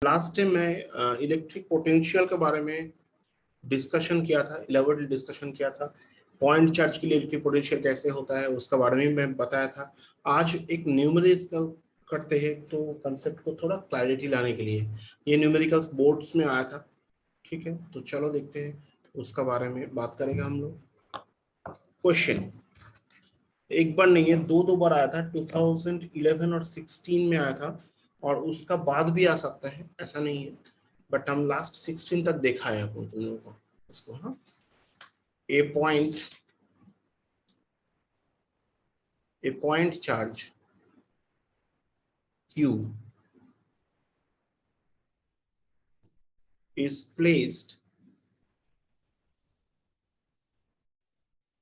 Last time मैं electric potential के बारे में डिस्कशन किया था, इलेबोरेटली डिस्कशन किया था। पॉइंट चार्ज के लिए इलेक्ट्रिक पोटेंशियल कैसे होता है उसका बारे में मैं बताया था। आज एक न्यूमेरिकल करते हैं, तो कंसेप्ट को थोड़ा क्लैरिटी लाने के लिए ये न्यूमेरिकल्स बोर्ड्स में आया था। ठीक है, तो चलो देखते हैं, उसका बारे में बात करेंगे हम लोग। क्वेश्चन एक बार नहीं है, दो बार आया था। 2011 और 16 में आया था, और उसका बाद भी आ सकता है, ऐसा नहीं है। बट हम लास्ट 16 तक देखा है अपन तुम लोगों को इसको। हाँ, a point charge q is placed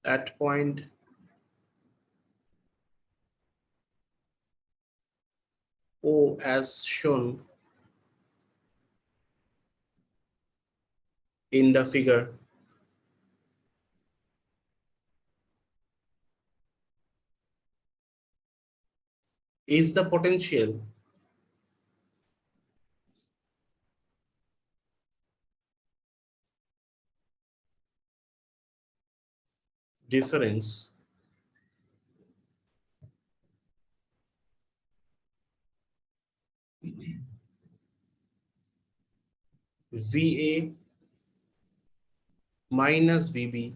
at point O as shown in the figure. Is the potential difference VA minus VB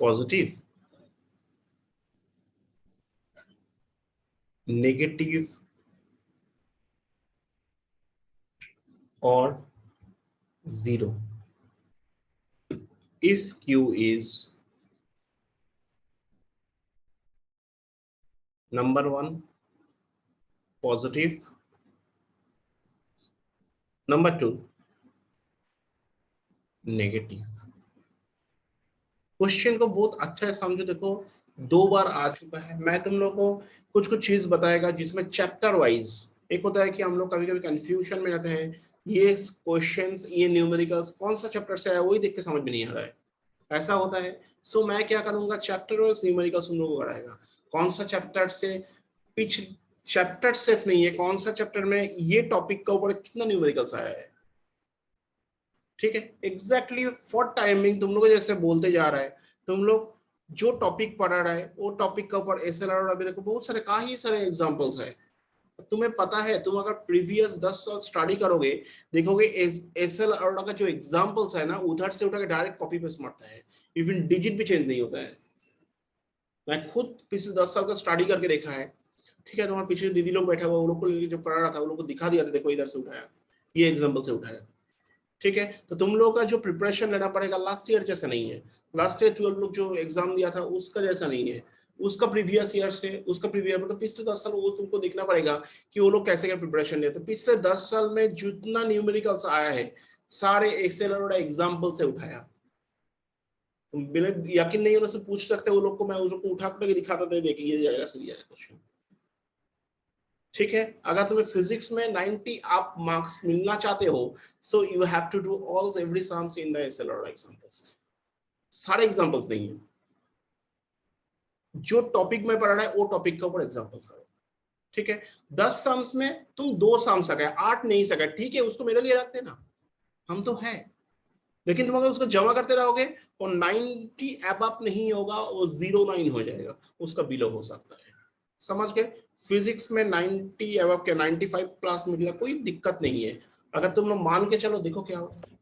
positive, negative, or zero? If Q is number one positive, number two negative. Question को बहुत अच्छा है समझो। देखो, दो बार आ चुका है। मैं तुम लोग को कुछ कुछ चीज बताएगा जिसमें चैप्टर वाइज एक होता है कि हम लोग कभी कभी कंफ्यूजन में रहते हैं, ये क्वेश्चंस ये न्यूमेरिकल्स कौन सा चैप्टर से आया वही देख के समझ में नहीं आ रहा है, ऐसा होता है। सो मैं क्या करूंगा, चैप्टर वाइज न्यूमेरिकल्स तुम लोग को कराएगा। कौन सा चैप्टर से पिछ चैप्टर सिर्फ नहीं है, कौन सा चैप्टर में ये टॉपिक का ऊपर कितना न्यूमेरिकल्स आया है। ठीक है, एग्जैक्टली फॉर टाइमिंग तुम लोग जैसे बोलते जा रहा है, तुम लोग जो टॉपिक पढ़ा रहा है वो टॉपिक का ऊपर एसएलआर अभी देखो बहुत सारे काफी सारे एग्जांपल्स है। तुम्हें पता है, तुम अगर प्रीवियस 10 साल स्टडी करोगे, देखोगे एसएलआर का जो एग्जांपल्स है ना, उधर से उठा के डायरेक्ट कॉपी पेस्ट मारता है, इवन डिजिट भी चेंज नहीं होता है। मैं खुद पिछले 10 साल का स्टडी करके देखा है। ठीक है, तुम्हारे पीछे दीदी लोग बैठा हुआ, वो लोग को जो पढ़ा रहा था वो लोग को दिखा दिया था, देखो इधर से उठाया, ये एग्जाम्पल से उठाया। ठीक है, तो तुम लोगों का जो प्रिपरेशन लेना पड़ेगा लास्ट ईयर जैसा नहीं है। लास्ट ईयर 12 लोग जो एग्जाम दिया था उसका जैसा नहीं है, उसका प्रीवियस ईयर से, उसका प्रीवियस मतलब पिछले 10 साल वो तुमको देखना पड़ेगा कि वो लोग कैसे क्या प्रिपरेशन लेते। पिछले 10 साल में जितना न्यूमेरिकल्स आया है सारे एक्सेल और एग्जाम्पल से उठाया। तुम बिना यकीन नहीं होने से पूछ सकते वो लोग को, मैं उन लोग को उठा के दिखाता था, देखिए ये जाएगा सही जाएगा क्वेश्चन। ठीक है, अगर तुम्हें फिजिक्स में 90 आप मार्क्स मिलना चाहते हो, so you have to do all every sums in the SLR examples. सारे एग्जांपल्स नहीं है, जो टॉपिक में पढ़ रहा है वो टॉपिक के ऊपर एग्जांपल्स करो। ठीक है, 10 सम्स में तुम 2 सम सका, 8 नहीं सका, ठीक है, उसको मेरे लिए रखते ना, हम तो है। लेकिन तुम अगर उसको जमा करते रहोगे और 90 अब नहीं होगा, वो 09 हो जाएगा, उसका बिलो हो सकता है। समझ गए? फिजिक्स में 90 अब के 95 प्लस मिलेगा, कोई दिक्कत नहीं है। अगर तुम लोग मान के चलो, देखो क्या होता है।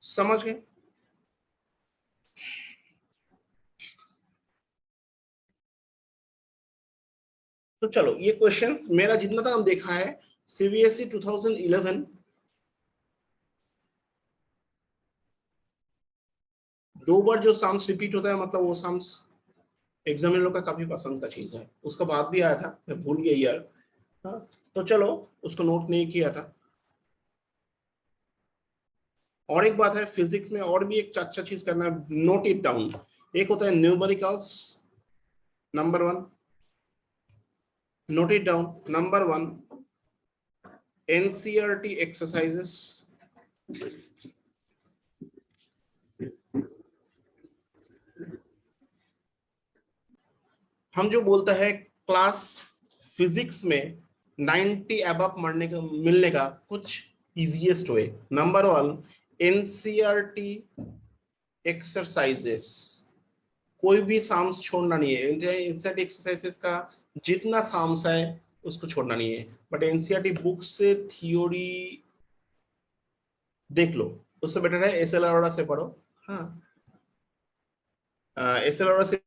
समझ गए? तो चलो, ये क्वेश्चन मेरा जितना तक हम देखा है, सीबीएसई 2011 दो बार जो सम्स रिपीट होता है, मतलब वो सम्स एग्जामिनर का काफी पसंद का चीज है। उसका बाद भी आया था, मैं भूल गया यार। हाँ, तो चलो, उसको नोट नहीं किया था। और एक बात है, फिजिक्स में और भी एक अच्छा चीज करना है, नोट इट डाउन। एक होता है numericals, number one, note it down. Number one, NCERT exercises. हम जो बोलते हैं क्लास फिजिक्स में 90 अबव मिलने का कुछ easiest way. Number 1, NCERT exercises, कोई भी साम्स छोड़ना नहीं है। एनसीईआरटी एक्सरसाइजेस का जितना साम्स है उसको छोड़ना नहीं है, बट एनसीईआरटी बुक से थियोरी देख लो, उससे बेटर है एस एल अरोड़ा से पढ़ो। हाँ, एस एल अरोड़ा से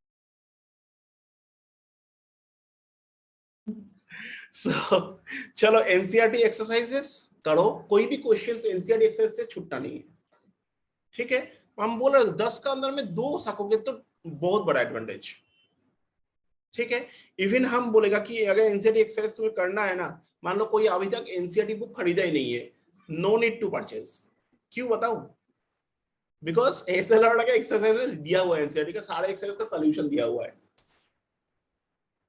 चलो एनसीईआरटी एक्सरसाइजेस करो, कोई भी क्वेश्चन एनसीईआरटी एक्सरसाइज से छूटना नहीं है, ठीक है। हम बोल रहे 10 का अंदर में 2 सकोगे तो बहुत बड़ा एडवांटेज, ठीक है। इवन हम बोलेगा कि अगर एनसीईआरटी एक्सरसाइज तुम्हें करना है ना, मान लो कोई अभी तक एनसीईआरटी बुक खरीदा ही नहीं है, नो नीड टू परचेज। क्यों बताओ? बिकॉज एसएलआर का एक्सरसाइज में दिया हुआ है, एनसीईआरटी का सारे एक्सरसाइज का सॉल्यूशन दिया हुआ है।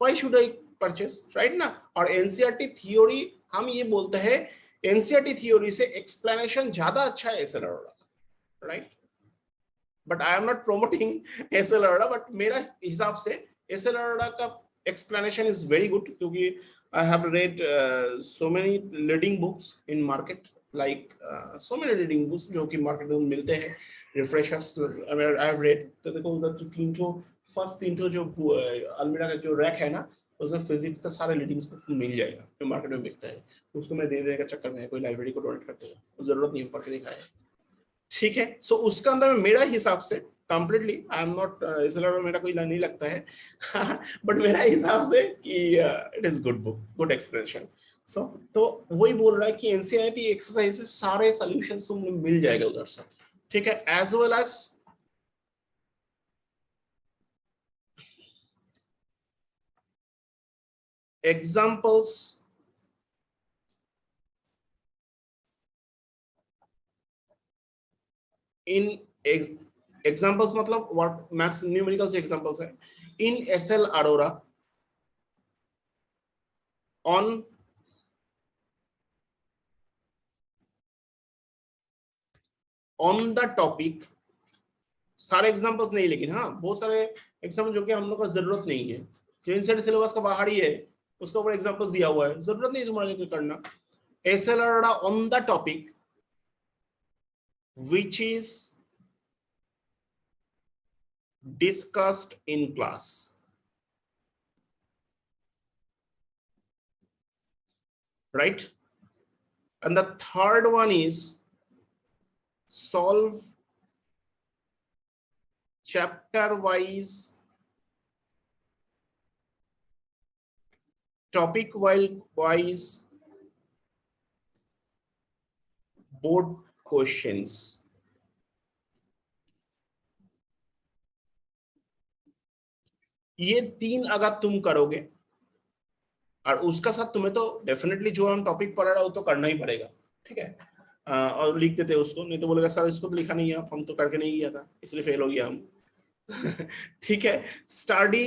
Why should I purchase, right ना। और एनसीईआरटी थ्योरी, हम ये बोलते हैं एनसीईआरटी थ्योरी से एक्सप्लेनेशन ज्यादा अच्छा है एसएलआर का, right. But I am not promoting SLR, but मेरा हिसाब से एसएलआर का explanation is very good, क्योंकI have read so many leading books in market, like so many reading books जो कि मार्केट में मिलते हैं, रिफ्रेशर्स I have read। तो देखो उधर जो फर्स्ट 3 जो अलमीरा का जो रैक है ना, उसमें फिजिक्स का सारे रीडिंग्स को मिल जाएगा जो मार्केट में बिकता है। उसको मैं दे देने का चक्कर में कोई लाइब्रेरी को डोनेट करते हैं, जरूरत नहीं पढ़ के दिखाए, ठीक है। सो उसका अंदर में मेरा हिसाब से कंप्लीटली आई एम नॉट, इसलिए मेरा कोई नहीं लगता है बट मेरा हिसाब से कि it is good book, good explanation. So तो वही बोल रहा है कि एनसीईआरटी एक्सरसाइजेस सारे सॉल्यूशंस तुमने मिल जाएगा उधर से, ठीक है। As well as examples in examples, मतलब व्हाट मैथ्स न्यूमेरिकल्स एग्जाम्पल्स है in SL Arora on on the topic. सारे एग्जांपल्स नहीं, लेकिन हाँ बहुत सारे एग्जाम्पल जो कि हम लोग का जरूरत नहीं है, जो इनसेट सिलेबस का बाहर ही है, उसके ऊपर एग्जांपल्स दिया हुआ है, जरूरत नहीं तुम्हारे को करना। SLR on the topic which is discussed in class, right? And the third one is solve chapter wise, topic wise board questions। ये 3 अगर तुम करोगे, और उसका साथ तुम्हें तो डेफिनेटली जो हम टॉपिक पढ़ रहा हो तो करना ही पड़ेगा, ठीक है। और लिख देते उसको, नहीं तो बोलेगा सर इसको तो लिखा नहीं है, हम तो करके नहीं किया था इसलिए फेल हो गया हम ठीक है। Study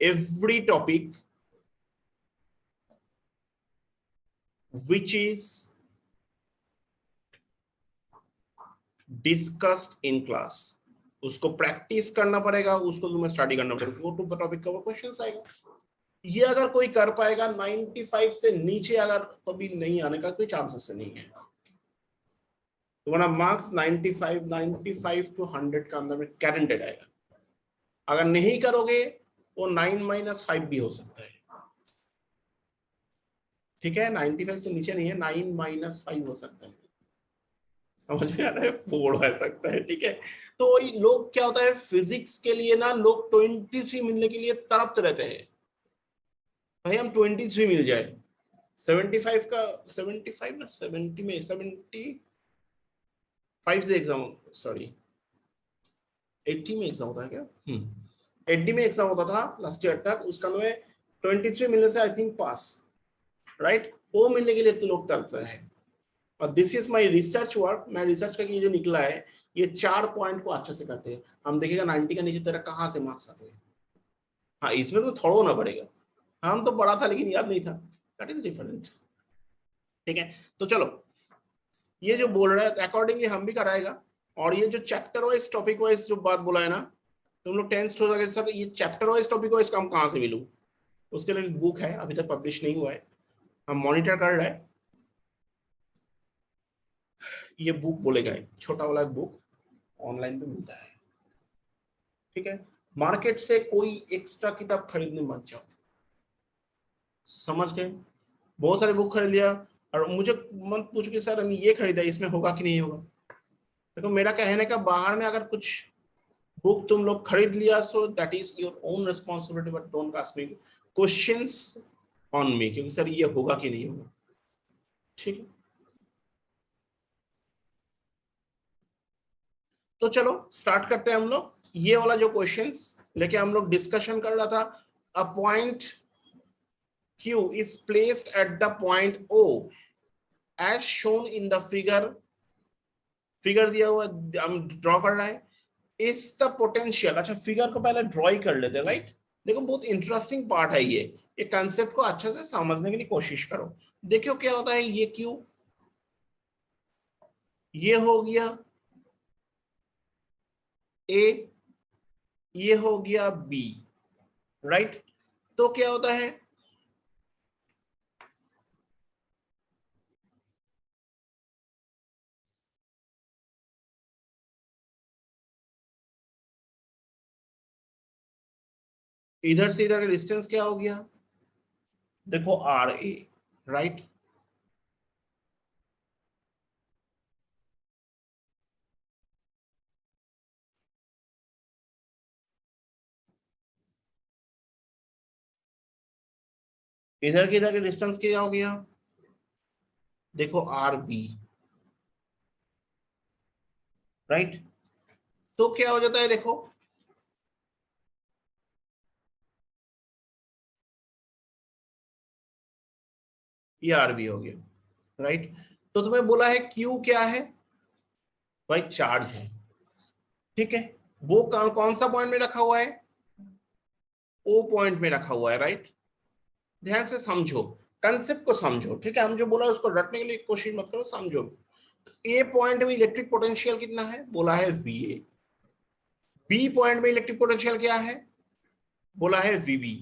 every topic which is discussed in class, उसको प्रैक्टिस करना पड़ेगा, उसको तुम्हें स्टडी करना पड़ेगा, वो टू टॉपिक का वो क्वेश्चन आएगा। ये अगर कोई कर पाएगा, 95 से नीचे अगर कभी नहीं आने का कोई चांसेस नहीं है। तुम्हारा मार्क्स 95 टू 100 का अंदर में गारंटेड आएगा। अगर नहीं करोगे वो 9-5 भी हो सकता है, ठीक है। 95 से नीचे नहीं है, 9-5 हो सकता है, समझ में आ रहा है, 4 हो सकता है, ठीक है। तो वही लोग क्या होता है, फिजिक्स के लिए ना लोग 23 मिलने के लिए तड़पते रहते हैं, भाई हम 23 मिल जाए। 75 का 75 ना 70 में 75 से एग्जाम, सॉरी 80 में एग्जाम होता है क्या? 80 में एग्जाम होता था लास्ट ईयर तक, उसका में 23 मिलने से आई थिंक पास, राइट। वो मिलने के लिए तो लोग तड़पते हैं। और this is my research work, मैं रिसर्च करके ये जो निकला है, ये 4 पॉइंट को अच्छे से करते हैं। हम देखेगा 90 का नीचे तेरा कहाँ से मार्क्स आते हैं। हाँ इसमें तो थोड़ा होना पड़ेगा, हम तो पढ़ा था लेकिन याद नहीं था, दैट इज डिफरेंट, ठीक है। तो चलो ये जो बोल रहे हैं अकॉर्डिंगली हम भी कराएगा। और ये जो चैप्टर वाइज टॉपिक वाइज जो बात बोला है ना, तुम लोग टेंस हो सके सर ये चैप्टर वाइज टॉपिक वाइज काम कहाँ से मिलूं, उसके लिए बुक है, अभी तक पब्लिश नहीं हुआ है, हम मॉनिटर कर रहे हैं। ये बुक बोलेगा, छोटा वाला बुक ऑनलाइन पे मिलता है, ठीक है। मार्केट से कोई एक्स्ट्रा किताब खरीदने मत जाओ, समझ गए। बहुत सारे बुक खरीद लिया और मुझे मत पूछो कि सर हम ये खरीदा, इसमें होगा कि नहीं होगा। देखो मेरा कहने का, बाहर में अगर कुछ बुक तुम लोग खरीद लिया सो that is your own responsibility, but don't ask me questions on me, क्योंकि सर ये होगा कि नहीं होगा, ठीक है। तो चलो स्टार्ट करते हैं हम लोग। ये वाला जो क्वेश्चंस लेके हम लोग डिस्कशन कर रहा था, a point Q is placed at the point O as shown in the figure, figure दिया हुआ हम ड्रॉ कर रहा है, इज द पोटेंशियल। अच्छा फिगर को पहले ड्रॉ ही कर लेते हैं, राइट। देखो बहुत इंटरेस्टिंग पार्ट है ये कंसेप्ट को अच्छे से समझने के लिए कोशिश करो। देखो क्या होता है, ये Q, ये हो गया A, ये हो गया B, राइट। तो क्या होता है, इधर से इधर का डिस्टेंस क्या हो गया, देखो RA, राइट। इधर के इधर का डिस्टेंस क्या हो गया, देखो RB, राइट। तो क्या हो जाता है, देखो ये RB हो गया, राइट। तो तुम्हें बोला है Q क्या है, भाई चार्ज है, ठीक है। वो कौन सा पॉइंट में रखा हुआ है, ओ पॉइंट में रखा हुआ है, राइट। ध्यान से समझो, कंसेप्ट को समझो, ठीक है। हम जो बोला उसको रटने के लिए कोशिश मत करो, समझो। ए पॉइंट में इलेक्ट्रिक पोटेंशियल कितना है, बोला है VA। बी पॉइंट में इलेक्ट्रिक पोटेंशियल क्या है, बोला है VB।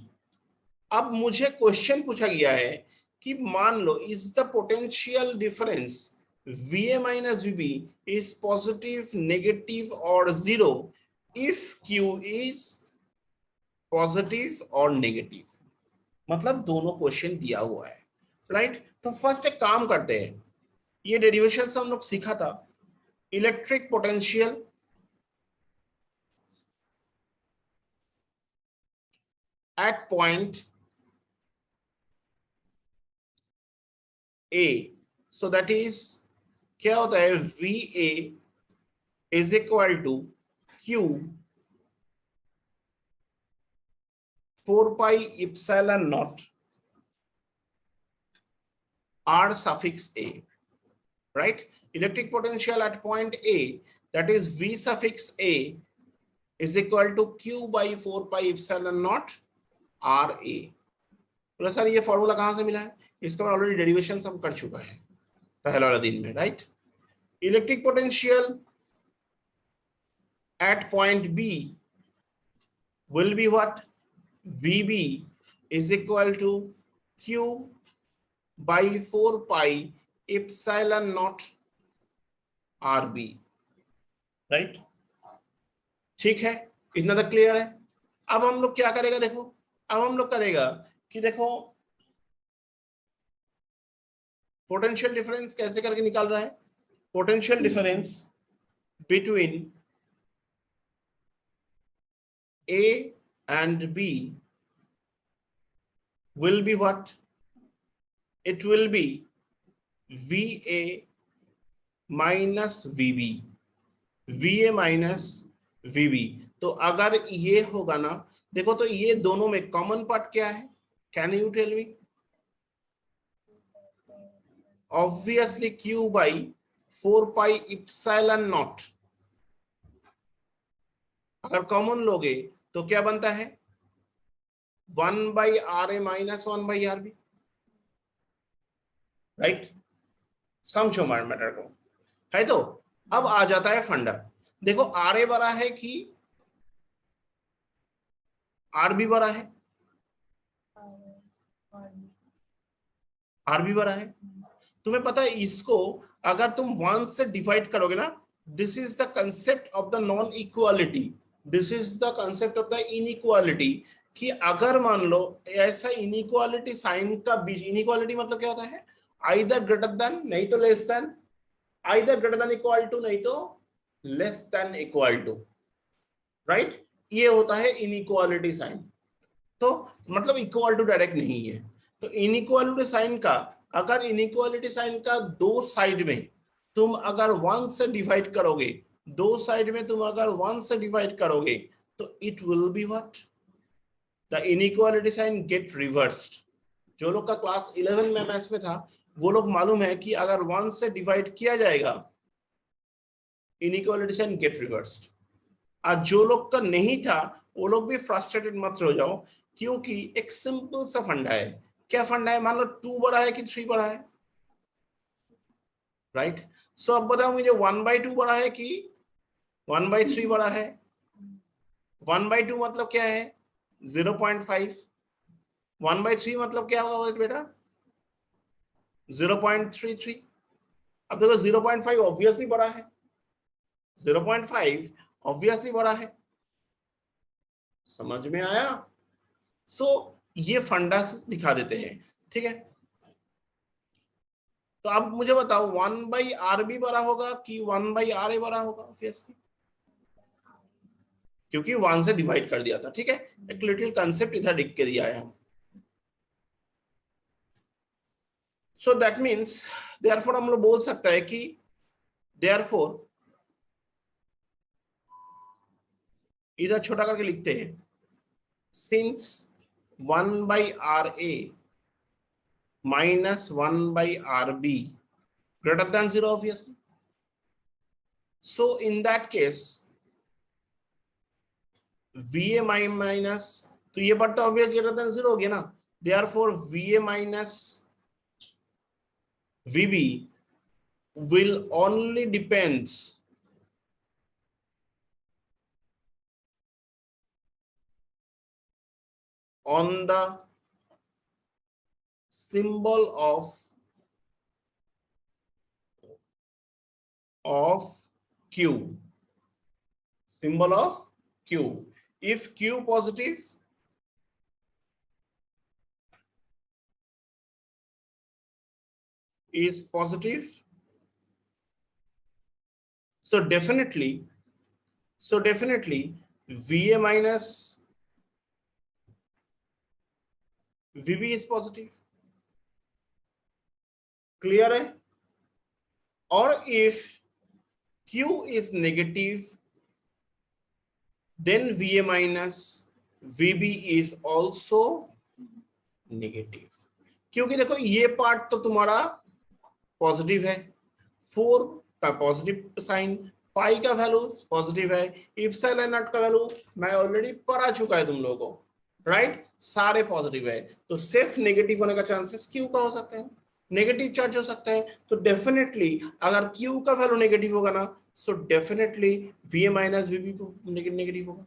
अब मुझे क्वेश्चन पूछा गया है कि मान लो is the potential difference VA minus VB is positive, negative और zero if Q is positive और नेगेटिव, मतलब दोनों क्वेश्चन दिया हुआ है, राइट। तो फर्स्ट एक काम करते हैं, ये डेरिवेशन से हम लोग सीखा था, electric potential at point A, so that is क्या होता है, VA is equal to Q 4 pi epsilon naught R suffix A, right. Electric potential at point A, that is V suffix A, is equal to Q by 4 pi epsilon naught RA। बोला sir ये formula कहां से मिला है, इसका already derivation हम कर चुका है पहले वाला दिन में, right. Electric potential at point B will be what, VB is equal to Q by 4 pi epsilon naught RB, right. ठीक है, इतना तक क्लियर है। अब हम लोग क्या करेगा, देखो अब हम लोग करेगा कि देखो पोटेंशियल डिफरेंस कैसे करके निकाल रहा है, potential difference between A and B will be what, it will be VA minus VB, VA minus VB। तो अगर ये होगा ना, देखो तो ये दोनों में कॉमन पार्ट क्या है, can you tell me, obviously Q by 4 pi epsilon naught, अगर कॉमन लोगे तो क्या बनता है, 1 by RA minus 1 by RB, right. समझो मैटर को, है तो। अब आ जाता है फंडा, देखो RA बड़ा है कि RB बड़ा है, आर भी बड़ा है। तुम्हें पता है इसको अगर तुम 1 से डिवाइड करोगे ना, this is the concept of the non equality, this is the concept of the inequality, कि अगर मान लो ऐसा इनइक्वालिटी साइन का बीच, इनइक्वालिटी मतलब क्या होता है, आइदर ग्रेटर देन नहीं तो less than, either greater than equal to नहीं तो less than equal to, right, ये होता है इनइक्वालिटी साइन। तो मतलब इक्वल टू डायरेक्ट नहीं है। तो इनइक्वालिटी साइन का, अगर इनइक्वालिटी साइन का दो साइड में तुम अगर 1 से डिवाइड करोगे, दो साइड में तुम अगर 1 से डिवाइड करोगे, तो it will be what, the inequality sign get reversed. जो लोग का क्लास 11 में मैथ्स में था वो लोग मालूम है कि अगर 1 से डिवाइड किया जाएगा, इनइक्वालिटी साइन गेट रिवर्स्ड। आज जो लोग का नहीं था वो लोग भी फ्रस्ट्रेटेड मत हो जाओ, क्योंकि एक सिंपल सा फंडा है। क्या फंडा है, मान लो 2 बड़ा है कि 3 बड़ा है, राइट। सो अब बताओ मुझे 1/2 बड़ा है कि 1/3 बड़ा है। 1/2 मतलब क्या है 0.5, 1/3 मतलब क्या होगा बेटा 0.33। अब देखो 0.5 ऑब्वियसली बड़ा है, 0.5 ऑब्वियसली बड़ा है, समझ में आया। सो ये फंडा दिखा देते हैं, ठीक है। तो अब मुझे बताओ 1/r भी बड़ा होगा कि 1/r बड़ा होगा, ऑब्वियसली, क्योंकि 1 से डिवाइड कर दिया था, ठीक है। एक लिटिल कंसेप्ट इधर लिख के दिया है हम। सो दैट मीन्स देयरफॉर हम लोग बोल सकता है कि देयरफॉर, इधर छोटा करके लिखते हैं, since 1/ra minus 1/rb greater than 0, obviously. So in that case va minus, तो ये बढ़ता ऑब्वियसली ग्रेटर देन 0 हो गया ना, therefore va minus vb will only depends on the symbol of q, symbol of q. If q positive, is positive, so definitely va minus vb is positive, clear है। और if q is negative, then va minus vb is also negative, क्योंकि देखो ये part तो तुम्हारा positive है, 4 का positive sign, पाई का वैल्यू पॉजिटिव है, इप्सिलॉन नॉट का वैल्यू मैं ऑलरेडी पढ़ा चुका है तुम लोगों को, राइट, सारे पॉजिटिव है, तो सिर्फ नेगेटिव होने का चांसेस क्यू का हो सकते हैं, नेगेटिव चार्ज हो सकता है। तो डेफिनेटली अगर क्यू का वैल्यू नेगेटिव होगा ना, so definitely V minus V भी नेगेटिव होगा।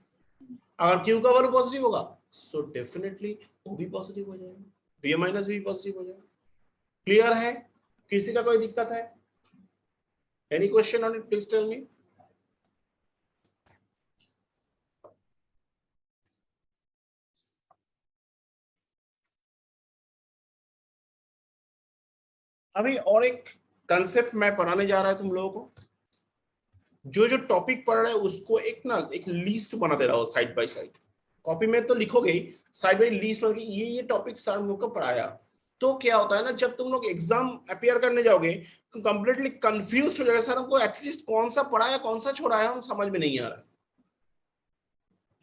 अगर क्यू का वैल्यू पॉजिटिव होगा, सो डेफिनेटली वो भी पॉजिटिव हो जाएगा, वी माइनस भी पॉजिटिव हो जाएगा। क्लियर है, किसी का कोई दिक्कत है, any question on it, please tell me. अभी और एक कंसेप्ट मैं पढ़ाने जा रहा है तुम लोगों को, जो जो टॉपिक पढ़ रहे हैं उसको एक ना एक लिस्ट बना दे रहा हो साइड बाय साइड, कॉपी में तो लिखोगे ही, साइड बाय लिस्ट बना के ये टॉपिक सर हम लोग को पढ़ाया। तो क्या होता है ना, जब तुम लोग एग्जाम अपियर करने जाओगे तो कंप्लीटली कंफ्यूज हो जाएगा, सर हमको एटलीस्ट कौन सा पढ़ाया कौन सा छोड़ा है हम समझ में नहीं आ रहा है,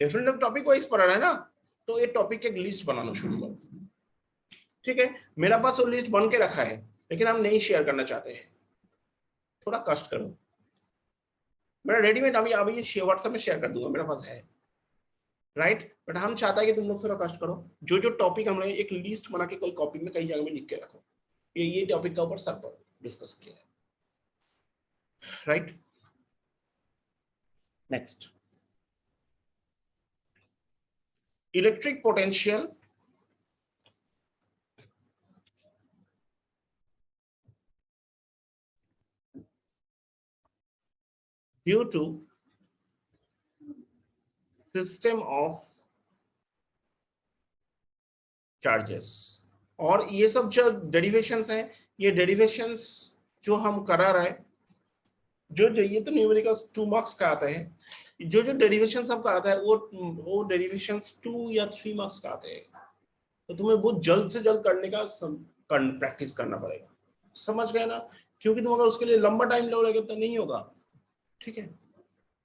डिफरेंट टॉपिक वाइज पढ़ा रहा है ना। तो ये टॉपिक की एक लिस्ट बनाना शुरू करो, ठीक है। मेरा पास वो लिस्ट बन के रखा है, लेकिन हम नहीं शेयर करना चाहते हैं, थोड़ा कष्ट करो। मेरा रेडीमेड अभी अभी ये व्हाट्सएप में शेयर कर दूंगा, मेरे पास है, राइट। बट हम चाहता है कि तुम लोग थोड़ा कष्ट करो, जो जो टॉपिक हमने एक लिस्ट बना के कोई कॉपी में कई जगह में लिख के रखो, ये टॉपिक का ऊपर सर पर डिस्कस किया है, right. Next, electric potential due to system of charges. और ये सब जो डेरिवेशंस हैं, ये डेरिवेशंस जो हम करा रहे हैं, जो ये तो न्यूमेरिकल्स 2 मार्क्स का आता है, जो जो डेरिवेशंस हम कराता है वो डेरिवेशंस 2 या 3 मार्क्स का आते हैं। तो तुम्हें बहुत जल्द से जल्द करने का प्रैक्टिस करना पड़ेगा, समझ गए ना? क्योंकि तुम अगर उसके लिए लंबा टाइम लगेगा तो नहीं होगा, ठीक है?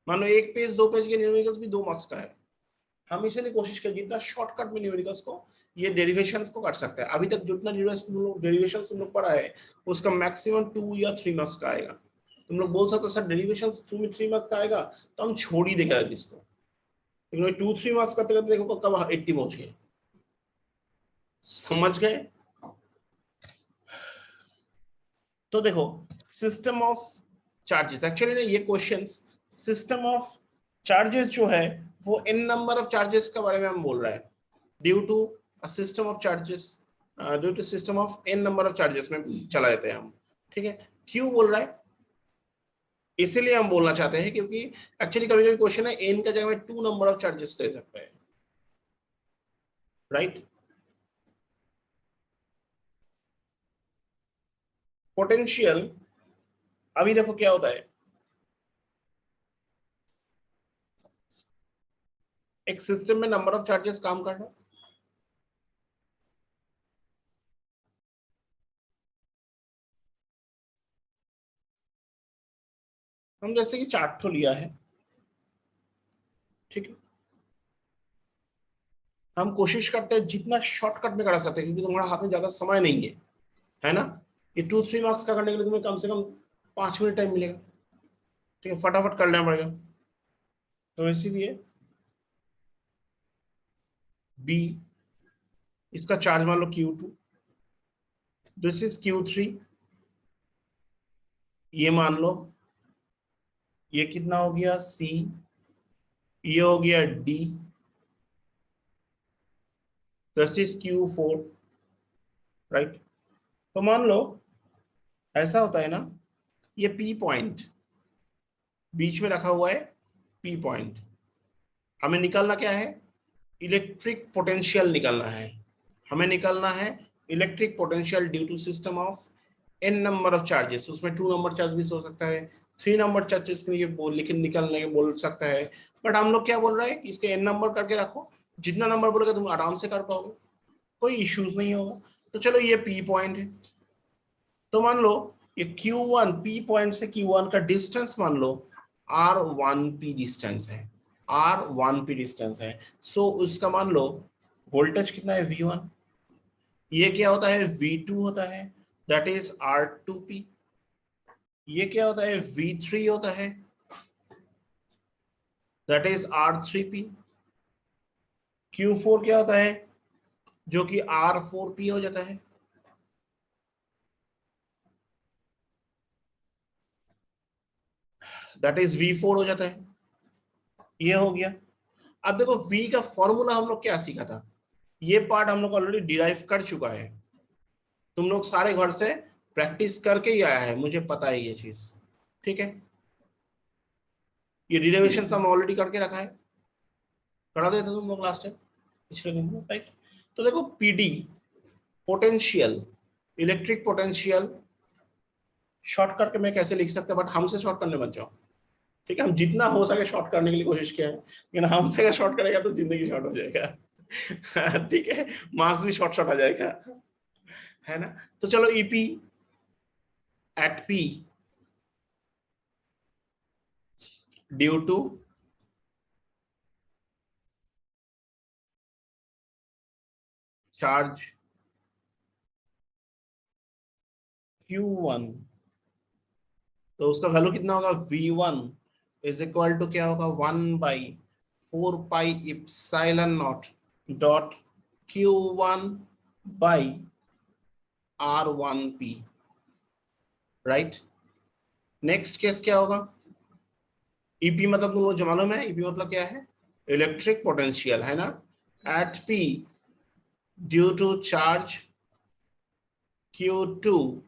मान लो 1 पेज 2 पेज के न्यूमेरिकल्स भी 2 मार्क्स का है, हम इसीलिए कोशिश करें जितना शॉर्टकट में न्यूमेरिकल्स को, ये डेरिवेशंस को कर सकते हैं। अभी तक जितना डेरिवेशंस तुम लोग पढ़ा है उसका मैक्सिमम 2 या 3 मार्क्स का आएगा। तुम लोग बोल सकते हो सर डेरिवेशंस 2 में 3 मार्क्स का आएगा, तो हम छोड़ ही देगा इसको, लेकिन 2-3 मार्क्स करते करते देखो कब 80 पहुंच गए, समझ गए? तो देखो सिस्टम ऑफ चार्जेस, एक्चुअली ना ये क्वेश्चंस सिस्टम ऑफ चार्जेस जो है वो n नंबर ऑफ चार्जेस के बारे में हम बोल रहे हैं, due to a system of charges, due to system of n number of charges में चला जाते हैं हम, ठीक है? क्यों बोल रहा है? इसीलिए हम बोलना चाहते हैं क्योंकि एक्चुअली कभी कभी क्वेश्चन है n का जगह में 2 नंबर ऑफ चार्जेस दे सकते हैं, राइट? पोटेंशियल, अभी देखो क्या होता है, एक सिस्टम में नंबर ऑफ चार्जेस काम करना, हम जैसे कि चार्ट तो लिया है, ठीक है? हम कोशिश करते हैं जितना शॉर्टकट में करा सकते हैं क्योंकि तुम्हारा हाथ में ज्यादा समय नहीं है ना? ये 2-3 मार्क्स का करने के लिए तुम्हें कम से कम 5 मिनट टाइम मिलेगा, ठीक है? फटाफट कर लेना पड़ेगा, तो इसीलिए बी, इसका चार्ज मान लो Q2, दिस इज Q3, ये मान लो ये कितना हो गया C, ये हो गया D, this is Q4, right? तो मान लो ऐसा होता है ना, ये P पॉइंट बीच में रखा हुआ है, P पॉइंट, हमें निकालना क्या है? इलेक्ट्रिक पोटेंशियल निकालना है, हमें निकालना है electric potential due to system of n number of charges. उसमें 2 नंबर चार्जेस हो सकता है, 3 नंबर चार्जेस के लिए बोल लेकिन निकलने के बोल सकता है, बट हम लोग क्या बोल रहे हैं कि इसके n नंबर करके रखो, जितना नंबर बोलोगे तुम आराम से कर पाओगे, कोई इश्यूज नहीं होगा। तो चलो ये P पॉइंट है, तो मान लो ये Q1, P पॉइंट से Q1 का डिस्टेंस मान लो R1P डिस्टेंस है, R1P डिस्टेंस है। सो उसका मान लो वोल्टेज कितना है V1, ये क्या होता है V2 होता है, दैट इज R2P, ये क्या होता है V3 होता है, दैट इज R3P, Q4 क्या होता है जो कि R4P हो जाता है, दैट इज V4 हो जाता है, ये हो गया। अब देखो V का फॉर्मूला हम लोग क्या सीखा था, ये पार्ट हम लोग ऑलरेडी डिराइव कर चुका है, तुम लोग सारे घर से प्रैक्टिस करके ही आया है, मुझे पता है ये चीज, ठीक है? ये डिराइवेशन हम ऑलरेडी करके रखा है, करा देते तुम लोग लास्ट टाइम पिछले दिन में, राइट? तो देखो PD potential, electric potential short करके मैं कैसे लिख सकता, बट हमसे शॉर्ट करने मत जाओ, ठीक है? हम जितना हो सके शॉर्ट करने के लिए कोशिश किया है, लेकिन हमसे अगर शॉर्ट करेगा तो जिंदगी शॉर्ट हो जाएगा ठीक है, मार्क्स भी शॉर्ट शॉर्ट आ जाएगा, है ना? तो चलो EP at P due to charge Q1, तो उसका वैल्यू कितना होगा V1 इज इक्वल टू क्या होगा 1/4 pi epsilon not dot Q1 by R1P, right? Next case क्या होगा, ईपी मतलब तुम लोग जो मालूम है, ईपी मतलब क्या है, इलेक्ट्रिक पोटेंशियल, है ना? At P due to charge Q2,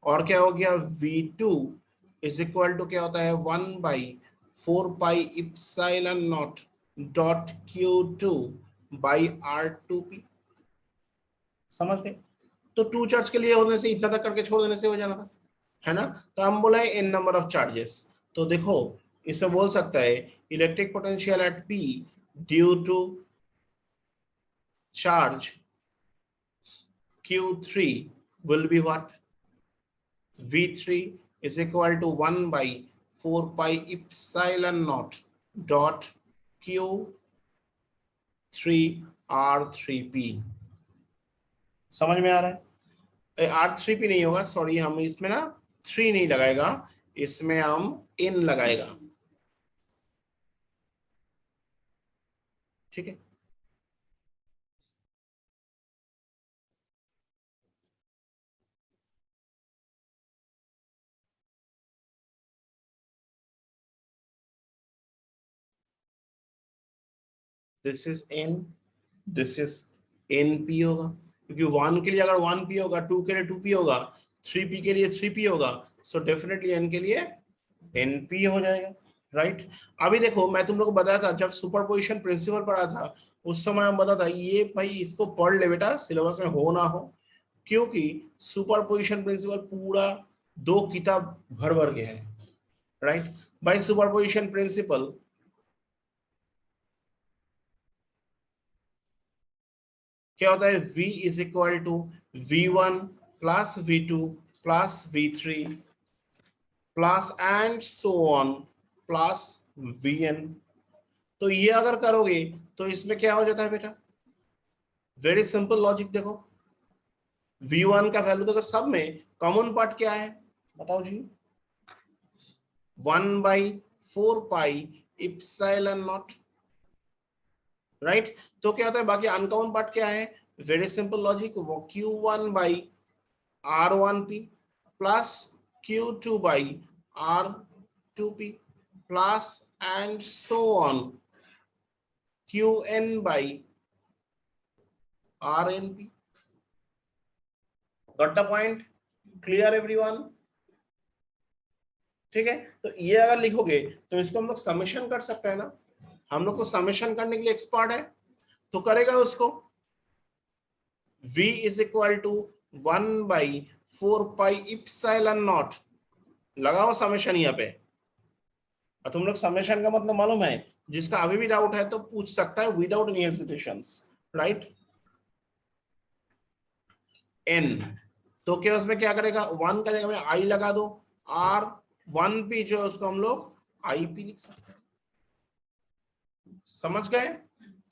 और क्या हो गया V2 इज इक्वल टू क्या होता है 1/4 pi epsilon not dot Q2 by R2P। समझ गए? तो टू चार्ज के लिए होने से इतना तक करके छोड़ देने से हो जाना था, है ना। तो हम बोला है n नंबर ऑफ चार्जेस। तो देखो इसमें बोल सकता है electric potential at P due to charge Q3 will be what? V3 is equal to 1/4 pi epsilon naught dot Q3 R3P। समझ में आ रहा है? R3P नहीं होगा, सॉरी, हम इसमें ना 3 नहीं लगाएगा, इसमें हम N लगाएगा, ठीक है। This is N, this is NP होगा, क्योंकि 1 के लिए अगर 1P होगा, 2 के लिए 2P होगा, 3P के लिए 3P होगा, सो डेफिनेटली N के लिए NP हो जाएगा, राइट। अभी देखो मैं तुम लोग को बताया था जब सुपरपोजिशन प्रिंसिपल पढ़ा था, उस समय हम बताया था ये भाई इसको पढ़ ले बेटा, सिलेबस में हो ना हो, क्योंकि सुपरपोजिशन प्रिंसिपल पूरा 2 किताब भर भर के है, राइट। बाय सुपरपोजिशन प्रिंसिपल क्या होता है, V is equal to V1 plus V2 plus V3 plus and so on plus Vn। तो ये अगर करोगे तो इसमें क्या हो जाता है बेटा, वेरी सिंपल लॉजिक। देखो V1 का वैल्यू देखो, सब में कॉमन पार्ट क्या है बताओ जी, 1/4 पाई इप्सिलॉन नॉट, राइट। तो क्या होता है बाकी अनकॉमन पार्ट क्या है, वेरी सिंपल लॉजिक, वो Q1/R1P plus Q2/R2P plus and so on Qn/RnP। Got the point? Clear everyone? ठीक है, तो ये अगर लिखोगे तो इसको हम लोग समेशन कर सकते हैं ना, हम लोग को समेशन करने के लिए एक्सपर्ट है, तो करेगा उसको। V is equal to 1/4 pi epsilon naught, लगाओ समेशन यहाँ पे। और तुम लोग समेशन का मतलब मालूम है, जिसका अभी भी डाउट है तो पूछ सकता है without any hesitations, right. N, तो क्या उसमें क्या करेगा, 1 का जगह में I लगा दो, R1P जो है उसको हम लोग IP लिख सकते हैं, समझ गए?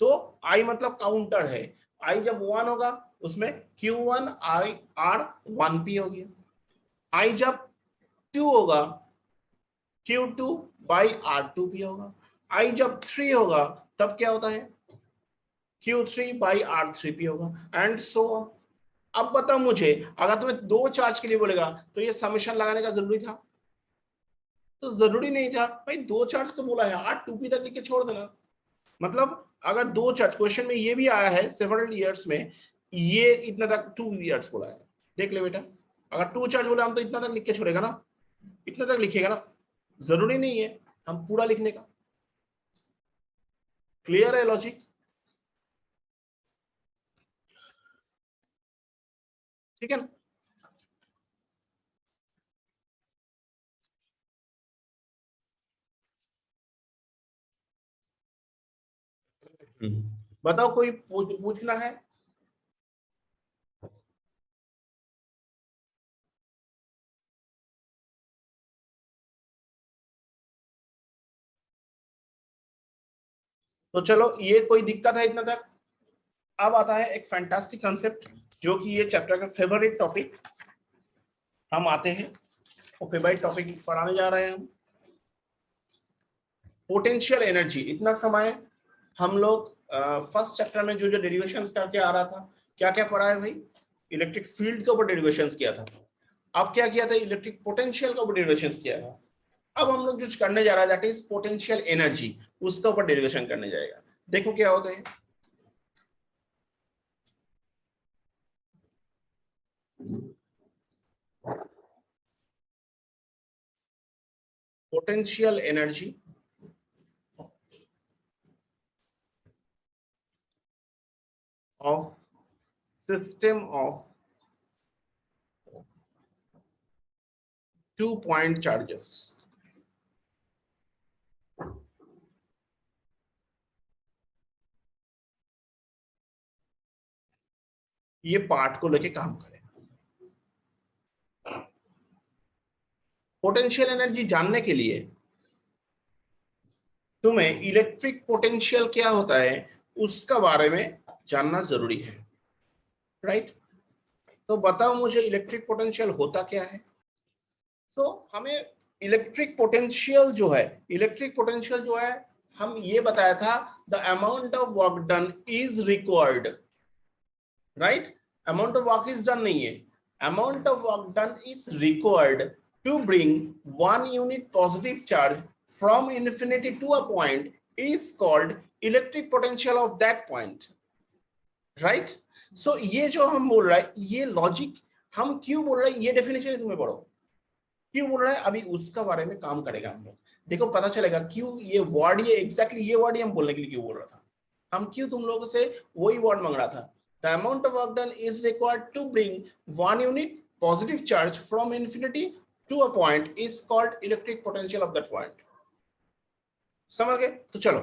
तो I मतलब काउंटर है, I जब 1 होगा उसमें Q1 I R1P हो गया, I जब 2 होगा Q2/R2P होगा, I जब 3 होगा तब क्या होता है Q3/R3P होगा, एंड सो ऑन। अब बताओ मुझे, अगर तुम्हें 2 चार्ज के लिए बोलेगा तो ये समेशन लगाने का जरूरी था? तो जरूरी नहीं था भाई, 2 चार्ज तो बोला है, R2P तक लिख के छोड़ देना। मतलब अगर 2 चार्ज, क्वेश्चन में ये भी आया है सेवरल ईयर्स में, ये इतना तक 2 ईयर्स बोला है, देख ले बेटा। अगर 2 चार्ज बोला हम तो इतना तक लिख के छोड़ेगा ना, इतना तक लिखेगा ना, जरूरी नहीं है हम पूरा लिखने का। क्लियर है लॉजिक? ठीक है ना। बताओ कोई पूछना है? तो चलो ये कोई दिक्कत है इतना तक। अब आता है एक फैंटास्टिक कंसेप्ट, जो कि ये चैप्टर का फेवरेट टॉपिक, हम आते हैं और फेवरेट टॉपिक पढ़ाने जा रहे हैं हम, पोटेंशियल एनर्जी। इतना समय हम लोग फर्स्ट चैप्टर में जो जो डेरिवेशंस करके आ रहा था, क्या क्या पढ़ा है भाई, इलेक्ट्रिक फील्ड के ऊपर डेरिवेशंस किया था। अब क्या किया था, इलेक्ट्रिक पोटेंशियल के ऊपर डेरिवेशंस किया था। अब हम लोग जो करने जा रहा है दैट इज पोटेंशियल एनर्जी, उसके ऊपर डेरिवेशन करने जाएगा। देखो क्या होता है। Potential energy of system of 2 point charges. ये पार्ट को लेके काम करें। पोटेंशियल एनर्जी जानने के लिए तुम्हें इलेक्ट्रिक पोटेंशियल क्या होता है उसका बारे में जानना जरूरी है, राइट? तो बताओ मुझे इलेक्ट्रिक पोटेंशियल होता क्या है। हमें इलेक्ट्रिक पोटेंशियल जो है हम ये बताया था, the amount of work done is required, right? Amount of work is done नहीं है, amount of work done is required to bring 1 unit positive charge from infinity to a point is called electric potential of that point, right? So ये जो हम बोल रहा है, ये logic हम क्यों बोल रहे हैं, ये डेफिनेशन तुम्हें पढ़ो क्यों बोल रहा है, अभी उसका बारे में काम करेगा हम लोग। देखो पता चलेगा क्यों ये वर्ड, ये एग्जैक्टली ये वर्ड ही हम बोलने के लिए क्यों बोल रहा था, हम क्यों तुम लोगों से वही वर्ड मांग रहा था। The amount of work done is required to bring 1 unit positive charge from infinity to a point is called electric potential of that point. समझ गए? तो चलो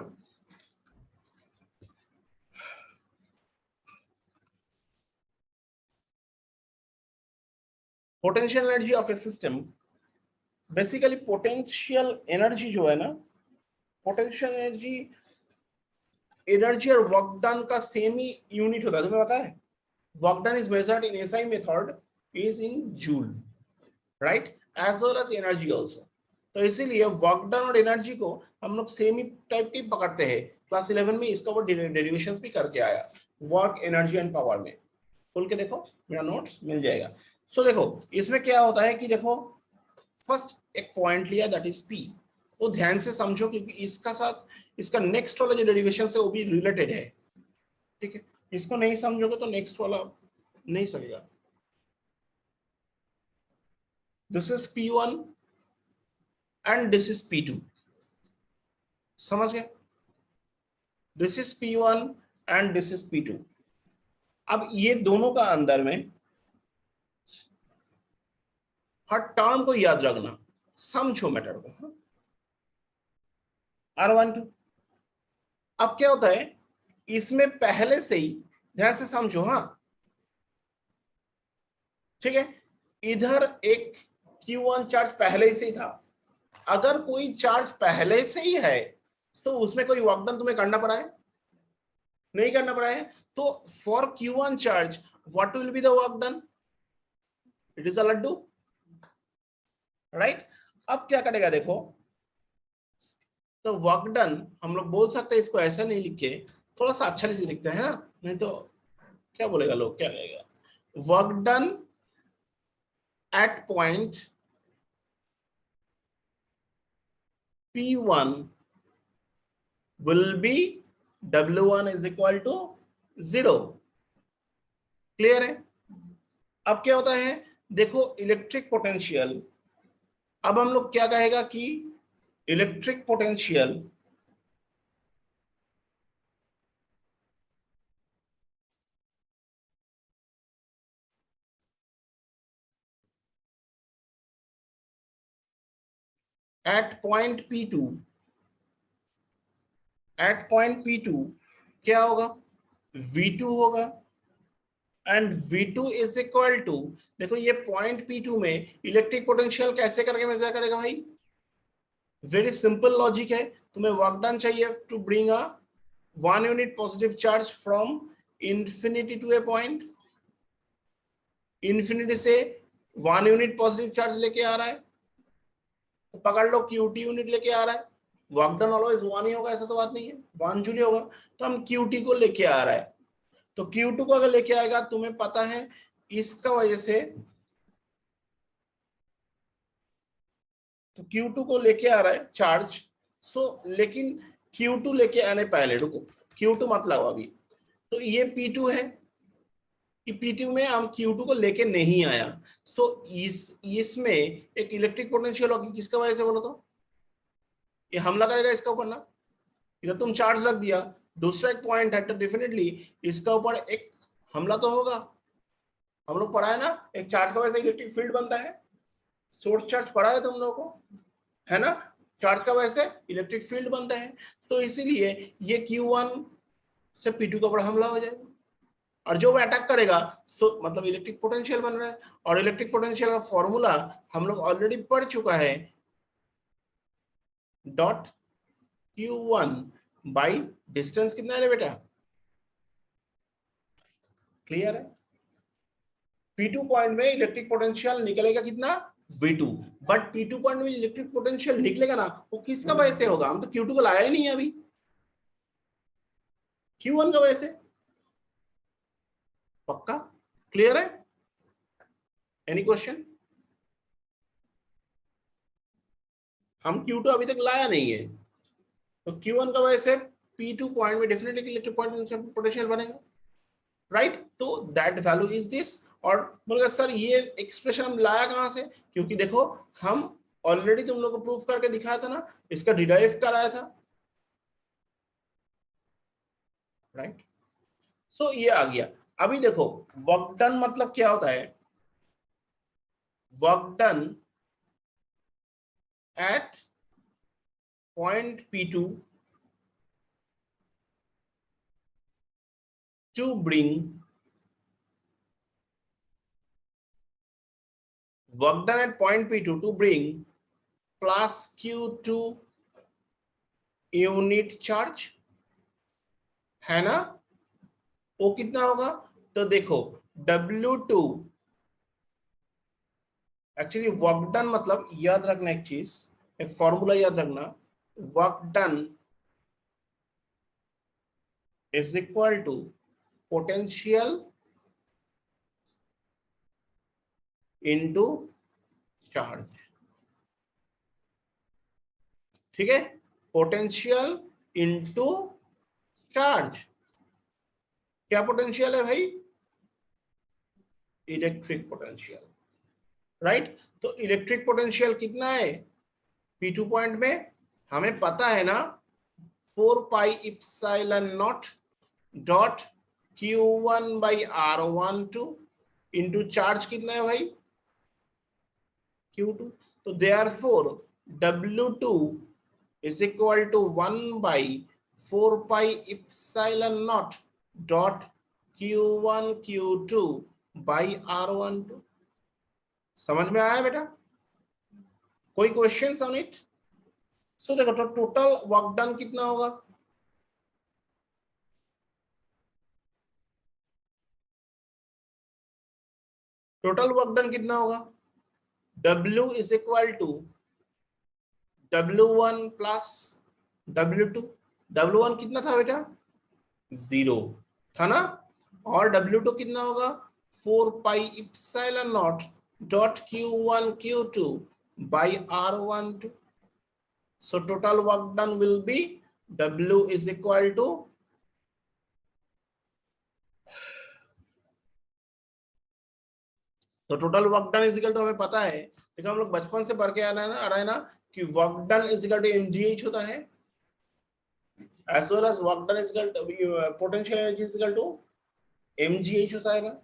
potential energy of a system, basically potential energy जो है ना, potential energy और work done का same ही यूनिट होता है, तुम्हें पता है? Work done is measured in SI method is in joule, right? As well as energy also. तो इसीलिए वर्क डन और एनर्जी को हम लोग सेम ही टाइप की पकड़ते हैं। क्लास 11 में इसका वो डेरिवेशंस भी करके आया, वर्क एनर्जी एंड पावर में। खोल के देखो, मेरा नोट्स मिल जाएगा। देखो इसमें क्या होता है कि देखो फर्स्ट एक पॉइंट लिया दैट इज पी, वो ध्यान से समझो क्योंकि इसका साथ इसका नेक्स्ट वाला जो डेरिवेशन है वो भी रिलेटेड है, ठीक है? इसको नहीं समझोगे तो नेक्स्ट वाला नहीं समझेगा। This is P1 and this is P2, समझ गए? this is P1 and this is P2। अब ये दोनों का अंदर में हर टर्म को याद रखना, समझो मैटर को। R12 अब क्या होता है इसमें पहले से ही ध्यान से समझो, हाँ ठीक है? इधर एक Q1 चार्ज पहले से ही था, अगर कोई चार्ज पहले से ही है तो उसमें कोई वर्क डन तुम्हें करना पड़ा है? नहीं करना पड़ा है। तो for Q1 charge what will be the work done? It is a laddoo, right? अब क्या करेगा देखो, तो वर्क डन हम लोग बोल सकते हैं, इसको ऐसा नहीं लिखे, थोड़ा सा अच्छा नहीं लिखते हैं ना, नहीं तो क्या बोलेगा लोग, क्या कहेगा? Work done at point P1 will be W1 is equal to 0। Clear है? अब क्या होता है देखो इलेक्ट्रिक पोटेंशियल, अब हम लोग क्या कहेगा कि electric potential at point P2 क्या होगा? V2 होगा, and V2 is equal to, देखो ये पॉइंट P2 में इलेक्ट्रिक पोटेंशियल कैसे करके मेजर करेगा भाई? वेरी सिंपल लॉजिक है, तुम्हें वर्क डन चाहिए to bring a 1 unit positive charge from infinity to a point, infinity से 1 unit पॉजिटिव चार्ज लेके आ रहा है, तो पकड़ लो QT यूनिट लेके आ रहा है, वर्क डन ऑलवेज 1 ही होगा, ऐसा तो बात नहीं है, 1 जूल होगा। तो हम QT को लेके आ रहा है, तो Q2 को अगर लेके आएगा, तुम्हें पता है इसका वजह से, तो Q2 को लेके आ रहा है चार्ज। लेकिन Q2 लेके आने पहले रुको, Q2 मतलब अभी, तो ये P2 है कि P2 में हम Q2 को लेके नहीं आया। इसमें एक इलेक्ट्रिक पोटेंशियल होगी, किसका वजह से बोलो तो? ये हमला करेगा इसका ऊपर ना, इधर तुम चार्ज रख दिया, दूसरा एक पॉइंट है, तो डेफिनेटली इसका ऊपर एक हमला तो होगा। हम लोग पढ़ा है ना, एक चार्ज का वैसे इलेक्ट्रिक फील्ड बनता है, शॉर्ट चार्ज पढ़ा है तुम लोगों को, है ना, चार्ज का वैसे इलेक्ट्रिक फील्ड बनता है। तो इसीलिए ये Q1 से P2 के ऊपर हमला हो जाएगा, और जो वो अटैक करेगा सो मतलब इलेक्ट्रिक पोटेंशियल बन रहा है। और इलेक्ट्रिक पोटेंशियल का फॉर्मूला हम लोग ऑलरेडी पढ़ चुका है, डॉट Q1 बाई डिस्टेंस कितना है रे बेटा, क्लियर है। P2 पॉइंट में इलेक्ट्रिक पोटेंशियल निकलेगा कितना, V2, बट P2 पॉइंट में इलेक्ट्रिक पोटेंशियल निकलेगा ना, वो किसका वजह से होगा, हम तो Q2 को लाया ही नहीं है अभी, Q1 का वजह से, पक्का क्लियर है। एनी क्वेश्चन, हम Q2 अभी तक लाया नहीं है, तो Q1 का वजह से P2 पॉइंट में डेफिनेटली इलेक्ट्रिक पोटेंशियल बनेगा, राइट। तो दैट वैल्यू इज दिस। और बोलेगा सर ये एक्सप्रेशन हम लाया कहां से, क्योंकि देखो हम ऑलरेडी तुम लोग को प्रूफ करके दिखाया था ना, इसका डिराइव कराया था, राइट। सो ये आ गया। अभी देखो वर्क डन मतलब क्या होता है, work done at point P2 to bring work done at point P2 to bring plus Q2 unit charge, है ना, वो कितना होगा, तो देखो W2 एक्चुअली वर्क डन मतलब याद रखना एक चीज, एक फॉर्मूला याद रखना, work done is equal to potential into charge, ठीक है, पोटेंशियल इनटू चार्ज। क्या पोटेंशियल है भाई, इलेक्ट्रिक पोटेंशियल, राइट। तो इलेक्ट्रिक पोटेंशियल कितना है P2 पॉइंट में, हमें पता है ना, 4 pi epsilon not dot Q1 by R12 into charge कितना है भाई Q2। तो therefore W2 is equal to 1 by 4 pi epsilon naught dot Q1 Q2 by R12। समझ में आया बेटा, कोई क्वेश्चन ऑन इट। सो देखो तो टोटल वर्क डन कितना होगा, टोटल वर्क डन कितना होगा, W is equal to W1 plus W2। W1 कितना था बेटा, 0 था ना, और W2 कितना होगा 4 pi epsilon not dot Q1 Q2 by R12। So total work done will be W is equal to, तो total work done is equal to हमें पता है, देखो हम लोग बचपन से पढ़ के आ रहा है ना कि work done is equal to mgh होता है, as well as work done is equal to potential energy is equal to mgh होता है ना,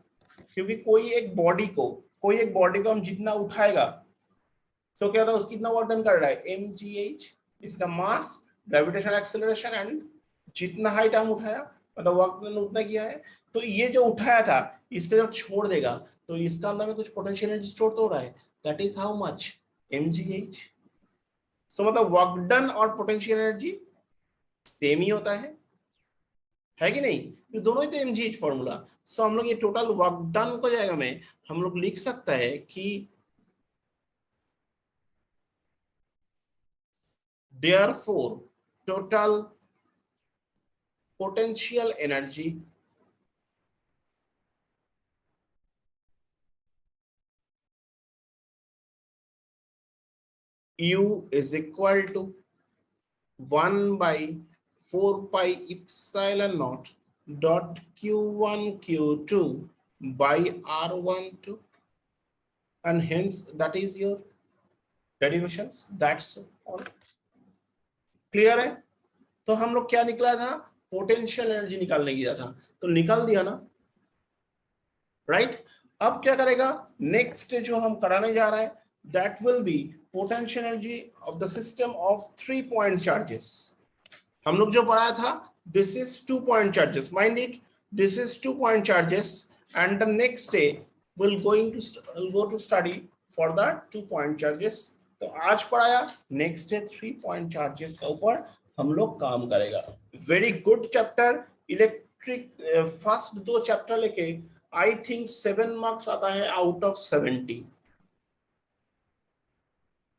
क्योंकि कोई एक बॉडी को हम जितना उठाएगा, तो क्या था उसकी कितना वर्क डन कर रहा है mgh, इसका मास, ग्रेविटेशनल एक्सेलरेशन एंड जितना हाइट हम उठाया मतलब वर्क डन उतना किया है। तो ये जो उठाया था इसको जब छोड़ देगा तो इसका अंदर में कुछ पोटेंशियल एनर्जी स्टोर तो हो रहा है, that is how much mgh। सो मतलब वर्क डन और पोटेंशियल एनर्जी सेम ही होता है कि नहीं, ये दोनों ही तो mgh फॉर्मूला। सो हम लोग ये टोटल वर्क डन को जाएगा में हम लोग लिख सकता है कि therefore total potential energy U is equal to 1 by 4 pi epsilon naught dot Q1 Q2 by R12, and hence that is your derivations, that's all। Clear है? तो हम लोग क्या निकला था, पोटेंशियल एनर्जी निकालने गया था, तो निकाल दिया ना, राइट? अब क्या करेगा, नेक्स्ट जो हम कराने जा रहे हैं, that will be potential energy of the system of 3 point charges. हम लोग जो पढ़ाया था, this is 2 point charges, mind it, this is 2 point charges, and the next day will go to study for the 2 point charges. तो आज पढ़ाया, next day 3 point charges के ऊपर हम लोग काम करेगा। Very good chapter electric. First 2 chapter लेके आई थिंक 7 मार्क्स आता है आउट ऑफ 70,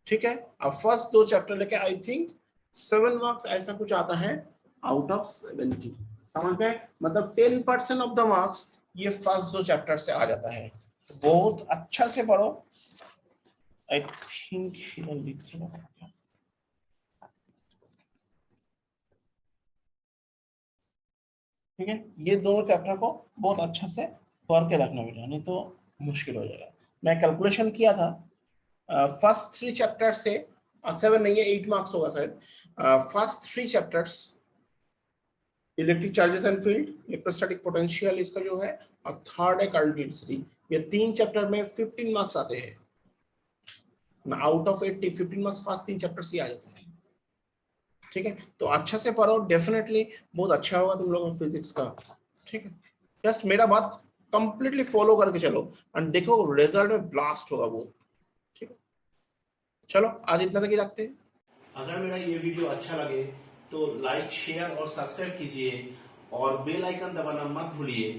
ठीक है? अब फर्स्ट 2 चैप्टर लेके आई थिंक 7 मार्क्स ऐसा कुछ आता है आउट ऑफ 70, समझ गए? मतलब 10% ऑफ द मार्क्स ये फर्स्ट 2 चैप्टर से आ जाता है। बहुत अच्छा से पढ़ो। आई थिंक ठीक है, ये दोनों चैप्टर को बहुत अच्छा से पढ़ के रखना बेटा, नहीं तो मुश्किल हो जाएगा। मैं कैलकुलेशन किया था, फर्स्ट 3 चैप्टर से 7 नहीं है 8 मार्क्स होगा शायद। First 3 chapters electric charges and field, electrostatic potential इसका जो है, और थर्ड है करंट डेंसिटी। ये 3 चैप्टर में 15 मार्क्स आते हैं ना, out of 80 15 marks first 3 chapter से आ जाते हैं, ठीक है? तो अच्छा से पढ़ो, डेफिनेटली बहुत अच्छा होगा तुम लोगों को फिजिक्स का, ठीक है? जस्ट मेरा बात कंप्लीटली फॉलो करके चलो, एंड देखो रिजल्ट में ब्लास्ट होगा वो, ठीक है? चलो आज इतना तक ही रखते हैं। अगर मेरा ये वीडियो अच्छा लगे तो लाइक शेयर और सब्सक्राइब कीजिए, और बेल आइकन दबाना मत भूलिए,